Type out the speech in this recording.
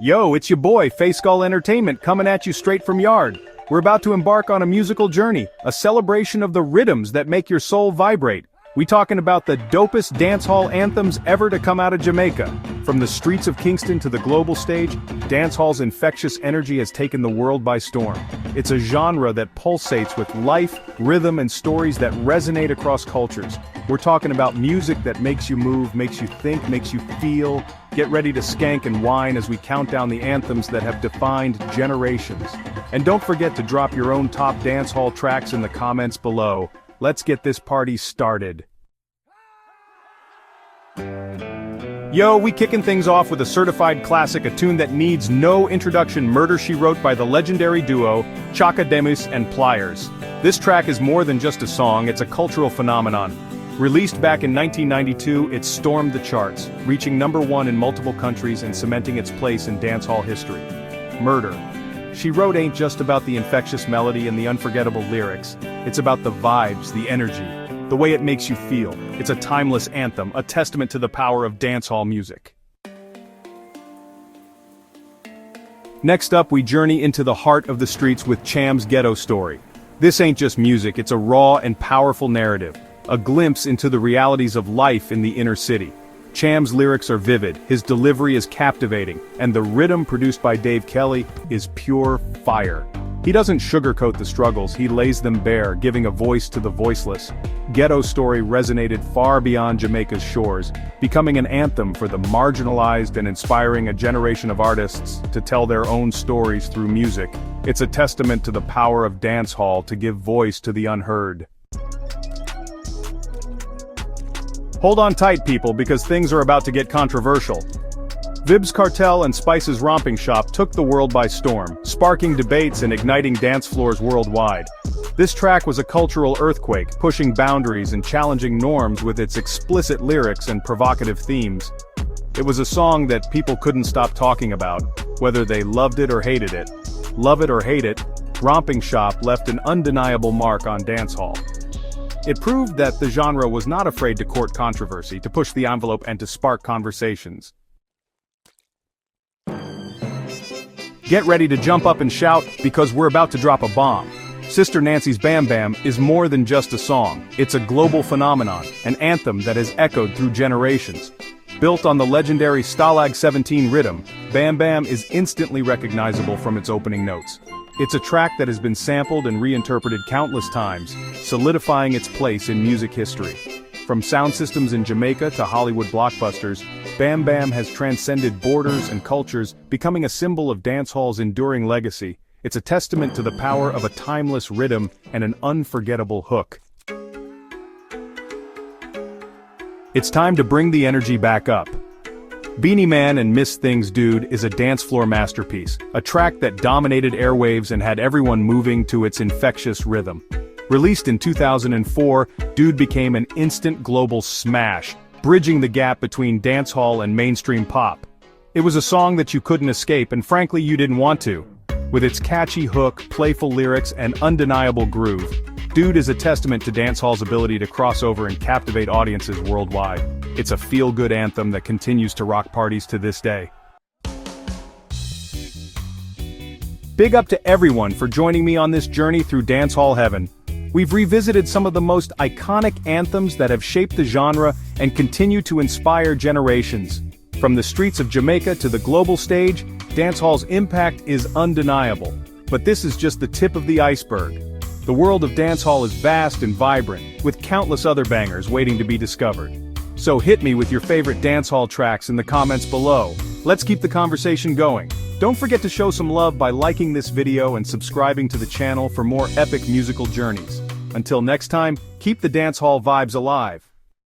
Yo, it's your boy, Face Skull Entertainment, coming at you straight from Yard. We're about to embark on a musical journey, a celebration of the rhythms that make your soul vibrate. We talking about the dopest dancehall anthems ever to come out of Jamaica. From the streets of Kingston to the global stage, dancehall's infectious energy has taken the world by storm. It's a genre that pulsates with life, rhythm, and stories that resonate across cultures. We're talking about music that makes you move, makes you think, makes you feel. Get ready to skank and whine as we count down the anthems that have defined generations. And don't forget to drop your own top dancehall tracks in the comments below. Let's get this party started. Yo, we kicking things off with a certified classic, a tune that needs no introduction, Murder She Wrote by the legendary duo, Chaka Demus and Pliers. This track is more than just a song, it's a cultural phenomenon. Released back in 1992, it stormed the charts, reaching #1 in multiple countries and cementing its place in dancehall history. Murder She Wrote ain't just about the infectious melody and the unforgettable lyrics, it's about the vibes, the energy, the way it makes you feel. It's a timeless anthem, a testament to the power of dancehall music. Next up, we journey into the heart of the streets with Cham's Ghetto Story. This ain't just music, it's a raw and powerful narrative, a glimpse into the realities of life in the inner city. Cham's lyrics are vivid, his delivery is captivating, and the rhythm produced by Dave Kelly is pure fire. He doesn't sugarcoat the struggles, he lays them bare, giving a voice to the voiceless. Ghetto Story resonated far beyond Jamaica's shores, becoming an anthem for the marginalized and inspiring a generation of artists to tell their own stories through music. It's a testament to the power of dancehall to give voice to the unheard. Hold on tight, people, because things are about to get controversial. Vybz Kartel and Spice's Romping Shop took the world by storm, sparking debates and igniting dance floors worldwide. This track was a cultural earthquake, pushing boundaries and challenging norms with its explicit lyrics and provocative themes. It was a song that people couldn't stop talking about, whether they loved it or hated it. Love it or hate it, Romping Shop left an undeniable mark on dancehall. It proved that the genre was not afraid to court controversy, to push the envelope and to spark conversations. Get ready to jump up and shout, because we're about to drop a bomb. Sister Nancy's Bam Bam is more than just a song, it's a global phenomenon, an anthem that has echoed through generations. Built on the legendary Stalag 17 rhythm, Bam Bam is instantly recognizable from its opening notes. It's a track that has been sampled and reinterpreted countless times, solidifying its place in music history. From sound systems in Jamaica to Hollywood blockbusters, Bam Bam has transcended borders and cultures, becoming a symbol of dancehall's enduring legacy. It's a testament to the power of a timeless rhythm and an unforgettable hook. It's time to bring the energy back up. Beanie Man and Miss Things Dude is a dance floor masterpiece, a track that dominated airwaves and had everyone moving to its infectious rhythm. Released in 2004, Dude became an instant global smash, bridging the gap between dancehall and mainstream pop. It was a song that you couldn't escape, and frankly you didn't want to. With its catchy hook, playful lyrics, and undeniable groove, Dude is a testament to dancehall's ability to cross over and captivate audiences worldwide. It's a feel-good anthem that continues to rock parties to this day. Big up to everyone for joining me on this journey through dancehall heaven. We've revisited some of the most iconic anthems that have shaped the genre and continue to inspire generations. From the streets of Jamaica to the global stage, dancehall's impact is undeniable. But this is just the tip of the iceberg. The world of dancehall is vast and vibrant, with countless other bangers waiting to be discovered. So hit me with your favorite dancehall tracks in the comments below. Let's keep the conversation going. Don't forget to show some love by liking this video and subscribing to the channel for more epic musical journeys. Until next time, keep the dancehall vibes alive.